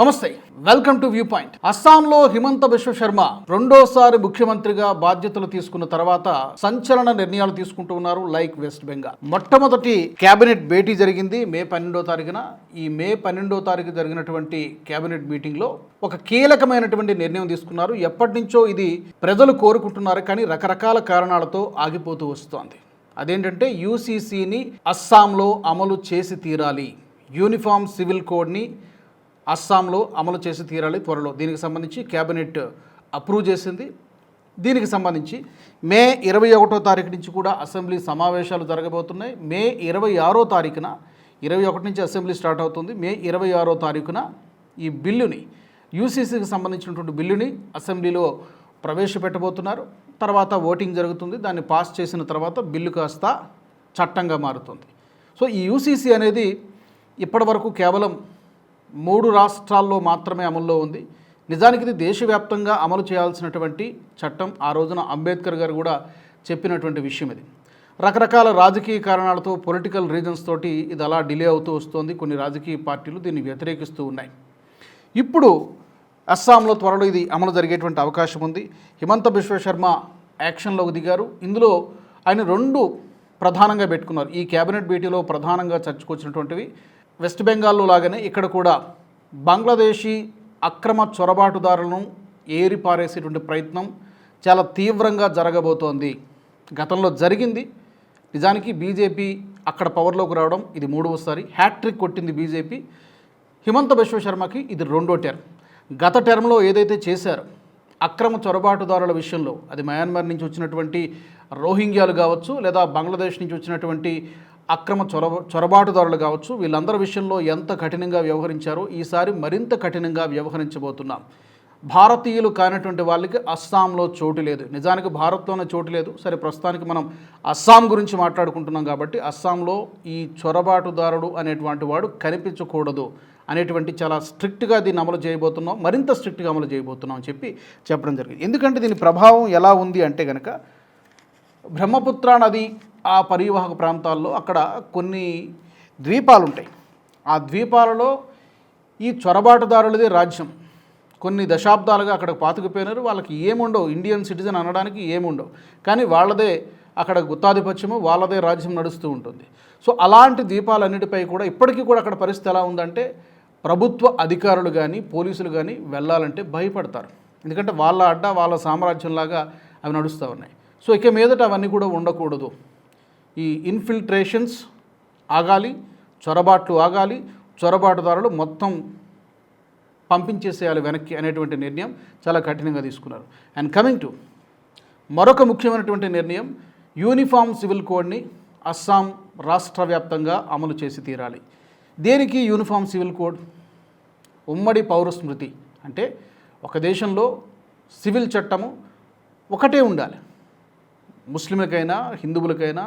నమస్తే, welcome to view point. అస్సాంలో హిమంత బిశ్వ శర్మ రెండోసారి ముఖ్యమంత్రిగా బాధ్యతలు తీసుకున్న తర్వాత సంచలన నిర్ణయాలు తీసుకుంటూ ఉన్నారు. లైక్ వెస్ట్ బెంగాల్ మొట్టమొదటి కేబినెట్ భేటీ జరిగింది మే 12వ తారీఖున. ఈ మే 12వ తారీఖు జరిగినటువంటి కేబినెట్ మీటింగ్ లో ఒక కీలకమైనటువంటి నిర్ణయం తీసుకున్నారు. ఎప్పటి నుంచో ఇది ప్రజలు కోరుకుంటున్నారు, కానీ రకరకాల కారణాలతో ఆగిపోతూ వస్తోంది. అదేంటంటే యూసీసీని అస్సాంలో అమలు చేసి తీరాలి. యూనిఫామ్ సివిల్ కోడ్ని అస్సాంలో అమలు చేసి తీరాలి త్వరలో. దీనికి సంబంధించి కేబినెట్ అప్రూవ్ చేసింది. దీనికి సంబంధించి మే 21వ తారీఖు నుంచి కూడా అసెంబ్లీ సమావేశాలు జరగబోతున్నాయి. మే 26వ తారీఖున 21 నుంచి అసెంబ్లీ స్టార్ట్ అవుతుంది. మే 26వ తారీఖున ఈ బిల్లుని, యూసీసీకి సంబంధించినటువంటి బిల్లుని అసెంబ్లీలో ప్రవేశపెట్టబోతున్నారు. తర్వాత ఓటింగ్ జరుగుతుంది. దాన్ని పాస్ చేసిన తర్వాత బిల్లు కాస్త చట్టంగా మారుతుంది. సో ఈ యూసీసీ అనేది ఇప్పటి వరకు కేవలం 3 రాష్ట్రాల్లో మాత్రమే అమల్లో ఉంది. నిజానికి ఇది దేశవ్యాప్తంగా అమలు చేయాల్సినటువంటి చట్టం. ఆ రోజున అంబేద్కర్ గారు కూడా చెప్పినటువంటి విషయం ఇది. రకరకాల రాజకీయ కారణాలతో, పొలిటికల్ రీజన్స్ తోటి ఇది అలా డిలే అవుతూ వస్తుంది. కొన్ని రాజకీయ పార్టీలు దీన్ని వ్యతిరేకిస్తూ ఉన్నాయి. ఇప్పుడు అస్సాంలో త్వరలో ఇది అమలు జరిగేటువంటి అవకాశం ఉంది. హిమంత బిశ్వ శర్మ యాక్షన్లోకి దిగారు. ఇందులో ఆయన 2 ప్రధానంగా పెట్టుకున్నారు. ఈ కేబినెట్ భేటీలో ప్రధానంగా చర్చకొచ్చినటువంటివి వెస్ట్ బెంగాల్లో లాగానే ఇక్కడ కూడా బంగ్లాదేశీ అక్రమ చొరబాటుదారులను ఏరిపారేసేటువంటి ప్రయత్నం చాలా తీవ్రంగా జరగబోతోంది. గతంలో జరిగింది. నిజానికి బీజేపీ అక్కడ పవర్లోకి రావడం ఇది 3వసారి. హ్యాట్రిక్ కొట్టింది బీజేపీ. హిమంత బిశ్వ శర్మకి ఇది 2వ టర్మ్. గత టర్మ్లో ఏదైతే చేశారో అక్రమ చొరబాటుదారుల విషయంలో, అది మయన్మార్ నుంచి వచ్చినటువంటి రోహింగ్యాలు కావచ్చు, లేదా బంగ్లాదేశ్ నుంచి వచ్చినటువంటి అక్రమ చొరబాటుదారులు కావచ్చు, వీళ్ళందరి విషయంలో ఎంత కఠినంగా వ్యవహరించారో ఈసారి మరింత కఠినంగా వ్యవహరించబోతున్నాం. భారతీయులు కానటువంటి వాళ్ళకి అస్సాంలో చోటు లేదు. నిజానికి భారత్లోనే చోటు లేదు. సరే, ప్రస్తుతానికి మనం అస్సాం గురించి మాట్లాడుకుంటున్నాం కాబట్టి అస్సాంలో ఈ చొరబాటుదారుడు అనేటువంటి వాడు కనిపించకూడదు అనేటువంటి చాలా స్ట్రిక్ట్గా దీన్ని అమలు చేయబోతున్నాం, మరింత స్ట్రిక్ట్గా అమలు చేయబోతున్నాం అని చెప్పడం జరిగింది. ఎందుకంటే దీని ప్రభావం ఎలా ఉంది అంటే కనుక, బ్రహ్మపుత్ర నది ఆ పరివాహక ప్రాంతాల్లో అక్కడ కొన్ని ద్వీపాలు ఉంటాయి. ఆ ద్వీపాలలో ఈ చొరబాటుదారులదే రాజ్యం. కొన్ని దశాబ్దాలుగా అక్కడ పాతుకుపోయినారు. వాళ్ళకి ఏముండవు, ఇండియన్ సిటిజన్ అనడానికి ఏముండవు, కానీ వాళ్ళదే అక్కడ గుత్తాధిపత్యము, వాళ్ళదే రాజ్యం నడుస్తూ ఉంటుంది. సో అలాంటి ద్వీపాలన్నిటిపై కూడా ఇప్పటికీ కూడా అక్కడ పరిస్థితి ఎలా ఉందంటే, ప్రభుత్వ అధికారులు కానీ పోలీసులు కానీ వెళ్ళాలంటే భయపడతారు. ఎందుకంటే వాళ్ళ అడ్డ, వాళ్ళ సామ్రాజ్యంలాగా అవి నడుస్తూ ఉన్నాయి. సో ఇక మీదట అవన్నీ కూడా ఉండకూడదు. ఈ ఇన్ఫిల్ట్రేషన్స్ ఆగాలి, చొరబాట్లు ఆగాలి, చొరబాటుదారులు మొత్తం పంపించేసేయాలి వెనక్కి అనేటువంటి నిర్ణయం చాలా కఠినంగా తీసుకున్నారు. అండ్ కమింగ్ టు మరొక ముఖ్యమైనటువంటి నిర్ణయం, యూనిఫామ్ సివిల్ కోడ్ని అస్సాం రాష్ట్ర వ్యాప్తంగా అమలు చేసి తీరాలి. దేనికి యూనిఫామ్ సివిల్ కోడ్? ఉమ్మడి పౌర స్మృతి. అంటే ఒక దేశంలో సివిల్ చట్టము ఒకటే ఉండాలి. ముస్లింలకైనా, హిందువులకైనా,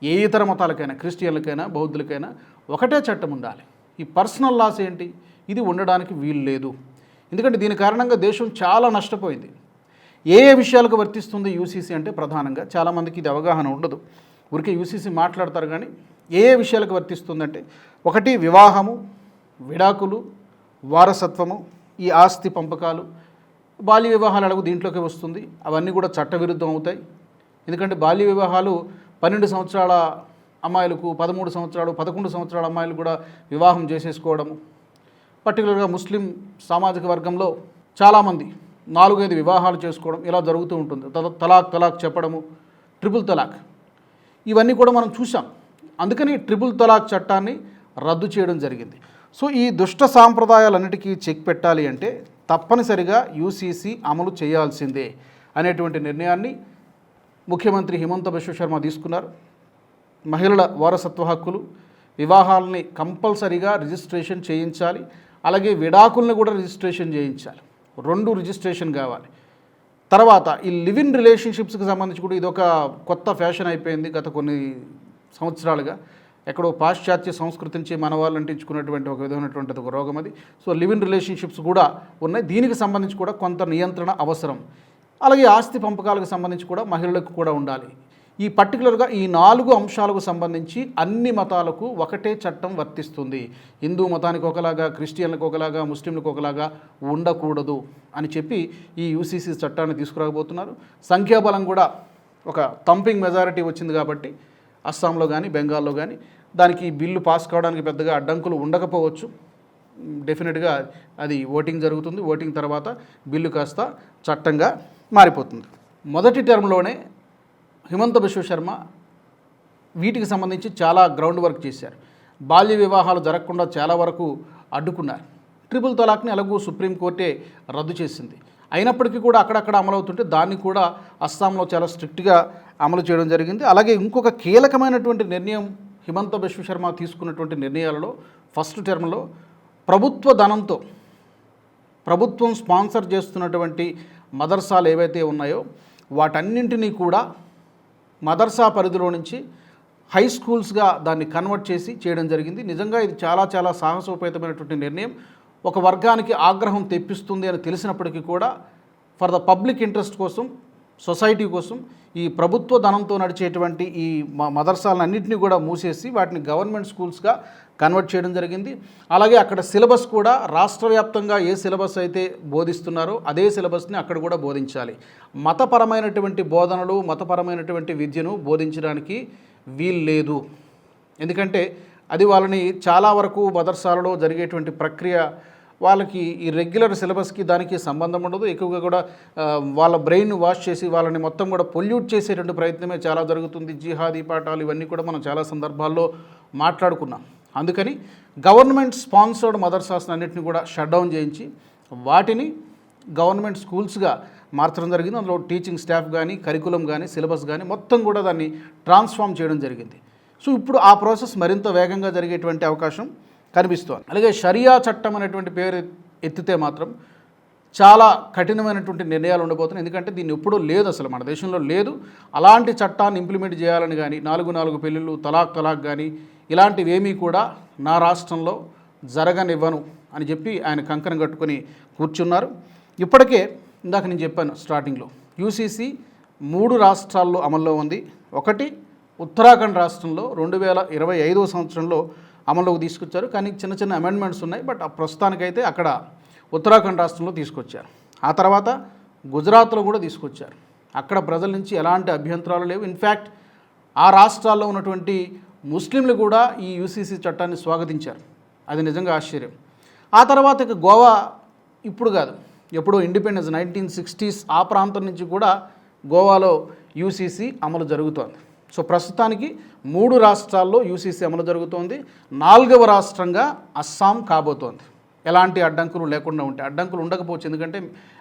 ఏ ఇతర మతాలకైనా, క్రిస్టియన్లకైనా, బౌద్ధులకైనా ఒకటే చట్టం ఉండాలి. ఈ పర్సనల్ లాస్ ఏంటి? ఇది ఉండడానికి వీలు లేదు. ఎందుకంటే దీని కారణంగా దేశం చాలా నష్టపోయింది. ఏ విషయాలకు వర్తిస్తుంది యూసీసీ అంటే ప్రధానంగా చాలామందికి ఇది అవగాహన ఉండదు. ఊరికే యూసీసీ మాట్లాడతారు, కానీ ఏ విషయాలకు వర్తిస్తుందంటే, ఒకటి వివాహము, విడాకులు, వారసత్వము, ఈ ఆస్తి పంపకాలు, బాల్య వివాహాలు అడుగు దీంట్లోకి వస్తుంది. అవన్నీ కూడా చట్టవిరుద్ధం అవుతాయి. ఎందుకంటే బాల్య వివాహాలు 12 సంవత్సరాల అమ్మాయిలకు, 13 సంవత్సరాలు, 11 సంవత్సరాల అమ్మాయిలు కూడా వివాహం చేసేసుకోవడము. పర్టికులర్గా ముస్లిం సామాజిక వర్గంలో చాలామంది 4-5 వివాహాలు చేసుకోవడం ఇలా జరుగుతూ ఉంటుంది. తలాక్ చెప్పడము, ట్రిపుల్ తలాక్, ఇవన్నీ కూడా మనం చూసాం. అందుకని ట్రిపుల్ తలాక్ చట్టాన్ని రద్దు చేయడం జరిగింది. సో ఈ దుష్ట సాంప్రదాయాలన్నిటికీ చెక్ పెట్టాలి అంటే తప్పనిసరిగా యూసీసీ అమలు చేయాల్సిందే అనేటువంటి నిర్ణయాన్ని ముఖ్యమంత్రి హిమంత బిశ్వ శర్మ తీసుకున్నారు. మహిళల వారసత్వ హక్కులు, వివాహాలని కంపల్సరీగా రిజిస్ట్రేషన్ చేయించాలి. అలాగే విడాకుల్ని కూడా రిజిస్ట్రేషన్ చేయించాలి. 2 రిజిస్ట్రేషన్ కావాలి. తర్వాత ఈ లివ్ ఇన్ రిలేషన్షిప్స్కి సంబంధించి కూడా ఇదొక కొత్త ఫ్యాషన్ అయిపోయింది గత కొన్ని సంవత్సరాలుగా. ఎక్కడో పాశ్చాత్య సంస్కృతి నుంచి మన వాళ్ళు అంటించుకున్నటువంటి ఒక విధమైనటువంటి ఒక రోగం అది. సో లివ్ ఇన్ రిలేషన్షిప్స్ కూడా ఉన్నాయి. దీనికి సంబంధించి కూడా కొంత నియంత్రణ అవసరం. అలాగే ఆస్తి పంపకాలకు సంబంధించి కూడా మహిళలకు కూడా ఉండాలి. ఈ పర్టికులర్గా ఈ 4 అంశాలకు సంబంధించి అన్ని మతాలకు ఒకటే చట్టం వర్తిస్తుంది. హిందూ మతానికి ఒకలాగా, క్రిస్టియన్లకు ఒకలాగా, ముస్లింలకు ఒకలాగా ఉండకూడదు అని చెప్పి ఈ యూసీసీ చట్టాన్ని తీసుకురాబోతున్నారు. సంఖ్యాబలం కూడా ఒక థంపింగ్ మెజారిటీ వచ్చింది కాబట్టి అస్సాంలో కానీ బెంగాల్లో కానీ దానికి బిల్లు పాస్ కావడానికి పెద్దగా అడ్డంకులు ఉండకపోవచ్చు. డెఫినెట్గా అది ఓటింగ్ జరుగుతుంది. ఓటింగ్ తర్వాత బిల్లు కాస్త చట్టంగా మారిపోతుంది. మొదటి టర్మ్లోనే హిమంత బిశ్వ శర్మ వీటికి సంబంధించి చాలా గ్రౌండ్ వర్క్ చేశారు. బాల్య వివాహాలు జరగకుండా చాలా వరకు అడ్డుకున్నారు. ట్రిపుల్ తలాక్ని ఎలాగూ సుప్రీంకోర్టే రద్దు చేసింది. అయినప్పటికీ కూడా అక్కడక్కడ అమలవుతుంటే దాన్ని కూడా అస్సాంలో చాలా స్ట్రిక్ట్గా అమలు చేయడం జరిగింది. అలాగే ఇంకొక కీలకమైనటువంటి నిర్ణయం హిమంత బిశ్వ శర్మ తీసుకున్నటువంటి నిర్ణయాలలో ఫస్ట్ టర్మ్లో ప్రభుత్వ ధనంతో ప్రభుత్వం స్పాన్సర్ చేస్తున్నటువంటి మదర్సాలు ఏవైతే ఉన్నాయో వాటన్నింటినీ కూడా మదర్సా పరిధిలో నుంచి హై స్కూల్స్గా దాన్ని కన్వర్ట్ చేసి చేయడం జరిగింది. నిజంగా ఇది చాలా చాలా సాహసోపేతమైనటువంటి నిర్ణయం. ఒక వర్గానికి ఆగ్రహం తెప్పిస్తుంది అని తెలిసినప్పటికీ కూడా ఫర్ ద పబ్లిక్ ఇంట్రెస్ట్ కోసం, సొసైటీ కోసం ఈ ప్రభుత్వ ధనంతో నడిచేటువంటి ఈ మదర్సాలన్నింటినీ కూడా మూసేసి వాటిని గవర్నమెంట్ స్కూల్స్గా కన్వర్ట్ చేయడం జరిగింది. అలాగే అక్కడ సిలబస్ కూడా రాష్ట్ర వ్యాప్తంగా ఏ సిలబస్ అయితే బోధిస్తున్నారో అదే సిలబస్ని అక్కడ కూడా బోధించాలి. మతపరమైనటువంటి బోధనలు, మతపరమైనటువంటి విద్యను బోధించడానికి వీల్లేదు. ఎందుకంటే అది వాళ్ళని చాలా వరకు మదర్సాలలో జరిగేటువంటి ప్రక్రియ వాళ్ళకి ఈ రెగ్యులర్ సిలబస్కి దానికి సంబంధం ఉండదు. ఎక్కువగా కూడా వాళ్ళ బ్రెయిన్ వాష్ చేసి వాళ్ళని మొత్తం కూడా పొల్యూట్ చేసేటువంటి ప్రయత్నమే చాలా జరుగుతుంది. జిహాదీ పాఠాలు ఇవన్నీ కూడా మనం చాలా సందర్భాల్లో మాట్లాడుకున్నాం. అందుకని గవర్నమెంట్ స్పాన్సర్డ్ మదర్సాస్ అన్నింటినీ కూడా షట్ డౌన్ చేయించి వాటిని గవర్నమెంట్ స్కూల్స్గా మార్చడం జరిగింది. అందులో టీచింగ్ స్టాఫ్ కానీ, కరికులం కానీ, సిలబస్ కానీ మొత్తం కూడా దాన్ని ట్రాన్స్ఫార్మ్ చేయడం జరిగింది. సో ఇప్పుడు ఆ ప్రాసెస్ మరింత వేగంగా జరిగేటువంటి అవకాశం కనిపిస్తోంది. అలాగే షరియా చట్టం అనేటువంటి పేరు ఎత్తితే మాత్రం చాలా కఠినమైనటువంటి నిర్ణయాలు ఉండబోతున్నాయి. ఎందుకంటే దీన్ని ఎప్పుడూ లేదు, అసలు మన దేశంలో లేదు. అలాంటి చట్టాన్ని ఇంప్లిమెంట్ చేయాలని కానీ 4 పెళ్ళిళ్ళు, తలాక్ కానీ ఇలాంటివి ఏమీ కూడా నా రాష్ట్రంలో జరగనివ్వను అని చెప్పి ఆయన కంకణం కట్టుకొని కూర్చున్నారు. ఇప్పటికే ఇందాక నేను చెప్పాను స్టార్టింగ్లో, యూసీసీ 3 రాష్ట్రాల్లో అమల్లో ఉంది. ఒకటి ఉత్తరాఖండ్ రాష్ట్రంలో 2025వ సంవత్సరంలో అమల్లోకి తీసుకొచ్చారు. కానీ చిన్న చిన్న అమెండ్మెంట్స్ ఉన్నాయి. బట్ ఆ ప్రస్తుతానికైతే అక్కడ ఉత్తరాఖండ్ రాష్ట్రంలో తీసుకొచ్చారు. ఆ తర్వాత గుజరాత్లో కూడా తీసుకొచ్చారు. అక్కడ ప్రజల నుంచి ఎలాంటి అభ్యంతరాలు లేవు. ఇన్ఫ్యాక్ట్ ఆ రాష్ట్రాల్లో ఉన్నటువంటి ముస్లింలు కూడా ఈ యూసీసీ చట్టాన్ని స్వాగతించారు. అది నిజంగా ఆశ్చర్యం. ఆ తర్వాత ఇక గోవా ఇప్పుడు కాదు, ఎప్పుడో ఇండిపెండెన్స్ 1960s ఆ ప్రాంతం నుంచి కూడా గోవాలో యూసీసీ అమలు జరుగుతోంది. సో ప్రస్తుతానికి 3 రాష్ట్రాల్లో యూసీసీ అమలు జరుగుతోంది. 4వ రాష్ట్రంగా అస్సాం కాబోతోంది. ఎలాంటి అడ్డంకులు లేకుండా ఉంటాయి. అడ్డంకులు ఉండకపోవచ్చు, ఎందుకంటే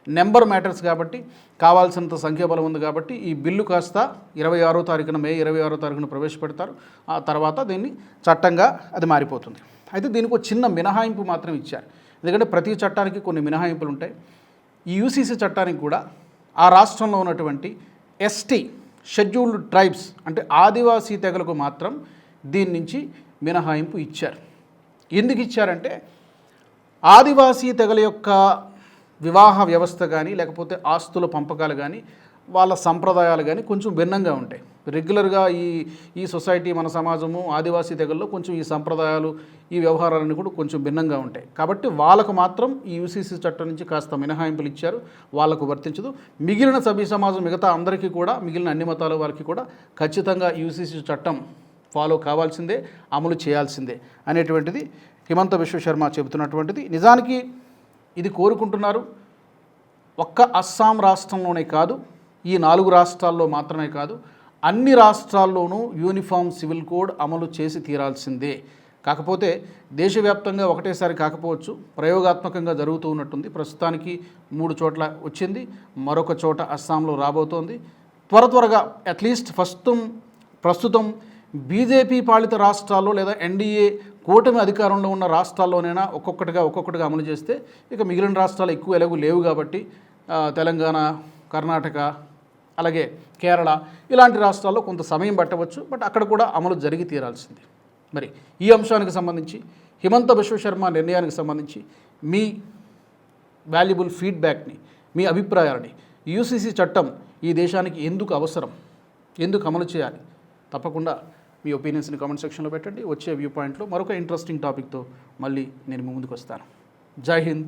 నెంబర్ మ్యాటర్స్ కాబట్టి, కావాల్సినంత సంఖ్యాబలం ఉంది కాబట్టి ఈ బిల్లు కాస్త 26వ తారీఖున మే 26వ తారీఖున ప్రవేశపెడతారు. ఆ తర్వాత దీన్ని చట్టంగా అది మారిపోతుంది. అయితే దీనికి ఒక చిన్న మినహాయింపు మాత్రం ఇచ్చారు. ఎందుకంటే ప్రతి చట్టానికి కొన్ని మినహాయింపులు ఉంటాయి. ఈ యూసీసీ చట్టానికి కూడా ఆ రాష్ట్రంలో ఉన్నటువంటి ఎస్టీ షెడ్యూల్డ్ ట్రైబ్స్ అంటే ఆదివాసీ తెగలకు మాత్రం దీని నుంచి మినహాయింపు ఇచ్చారు. ఎందుకు ఇచ్చారంటే ఆదివాసీ తెగల యొక్క వివాహ వ్యవస్థ కానీ, లేకపోతే ఆస్తుల పంపకాలు కానీ, వాళ్ళ సంప్రదాయాలు కానీ కొంచెం భిన్నంగా ఉంటాయి. రెగ్యులర్గా ఈ సొసైటీ, మన సమాజము, ఆదివాసీ తెగల్లో కొంచెం ఈ సంప్రదాయాలు, ఈ వ్యవహారాలన్నీ కూడా కొంచెం భిన్నంగా ఉంటాయి. కాబట్టి వాళ్ళకు మాత్రం ఈ యూసీసీ చట్టం నుంచి కాస్త మినహాయింపులు ఇచ్చారు. వాళ్ళకు వర్తించదు. మిగిలిన సభ్య సమాజం మిగతా అందరికీ కూడా, మిగిలిన అన్ని మతాల వారికి కూడా ఖచ్చితంగా యూసీసీ చట్టం ఫాలో కావాల్సిందే, అమలు చేయాల్సిందే అనేటువంటిది హిమంత బిశ్వ శర్మ చెబుతున్నటువంటిది. నిజానికి ఇది కోరుకుంటున్నారు ఒక్క అస్సాం రాష్ట్రంలోనే కాదు, ఈ 4 రాష్ట్రాల్లో మాత్రమే కాదు, అన్ని రాష్ట్రాల్లోనూ యూనిఫామ్ సివిల్ కోడ్ అమలు చేసి తీరాల్సిందే. కాకపోతే దేశవ్యాప్తంగా ఒకటేసారి కాకపోవచ్చు, ప్రయోగాత్మకంగా జరుగుతూ ఉన్నట్టుంది. ప్రస్తుతానికి 3 చోట్ల వచ్చింది, మరొక చోట అస్సాంలో రాబోతోంది. త్వరగా అట్లీస్ట్ ప్రస్తుతం బీజేపీ పాలిత రాష్ట్రాల్లో లేదా ఎన్డీఏ కూటమి అధికారంలో ఉన్న రాష్ట్రాల్లోనైనా ఒక్కొక్కటిగా అమలు చేస్తే ఇక మిగిలిన రాష్ట్రాలు ఎక్కువ ఎలాగూ లేవు కాబట్టి తెలంగాణ, కర్ణాటక, అలాగే కేరళ ఇలాంటి రాష్ట్రాల్లో కొంత సమయం పట్టవచ్చు. బట్ అక్కడ కూడా అమలు జరిగి తీరాల్సింది. మరి ఈ అంశానికి సంబంధించి, హిమంత బిశ్వ శర్మ నిర్ణయానికి సంబంధించి మీ వాల్యుబుల్ ఫీడ్బ్యాక్ని, మీ అభిప్రాయాలని, యూసీసీ చట్టం ఈ దేశానికి ఎందుకు అవసరం, ఎందుకు అమలు చేయాలి? తప్పకుండా మీ ఒపీనియన్స్ని కామెంట్ సెక్షన్లో పెట్టండి. వచ్చే వ్యూ పాయింట్లో మరొక ఇంట్రెస్టింగ్ టాపిక్తో మళ్ళీ నేను మీ ముందుకు వస్తాను. జై హింద్,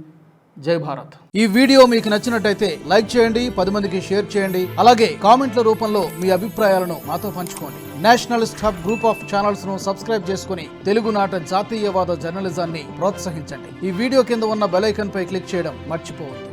జై భారత్. ఈ వీడియో మీకు నచ్చినట్టయితే లైక్ చేయండి, 10 మందికి షేర్ చేయండి. అలాగే కామెంట్ల రూపంలో మీ అభిప్రాయాలను మాతో పంచుకోండి. Nationalist hub group of channels ను సబ్స్క్రైబ్ చేసుకుని తెలుగునాట జాతీయవాద జర్నలిజాన్ని ప్రోత్సహించండి. ఈ వీడియో కింద ఉన్న బెల్ ఐకాన్ పై క్లిక్ చేయడం మర్చిపోవద్దు.